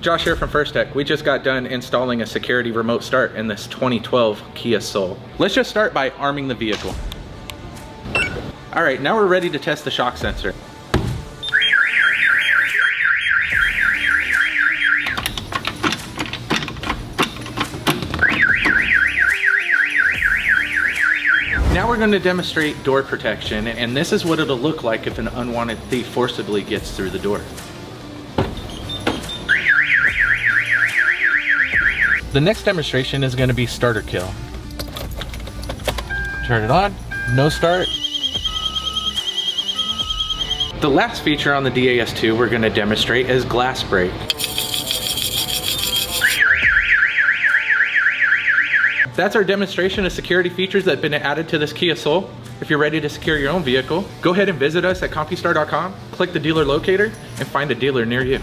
Josh here from First Tech. We just got done installing a security remote start in this 2012 Kia Soul. Let's just start by arming the vehicle. All right, now we're ready to test the shock sensor. Now we're going to demonstrate door protection, and this is what it'll look like if an unwanted thief forcibly gets through the door. The next demonstration is going to be starter kill. Turn it on, no start. The last feature on the DAS2 we're going to demonstrate is glass break. That's our demonstration of security features that have been added to this Kia Soul. If you're ready to secure your own vehicle, go ahead and visit us at Compustar.com, click the dealer locator, and find a dealer near you.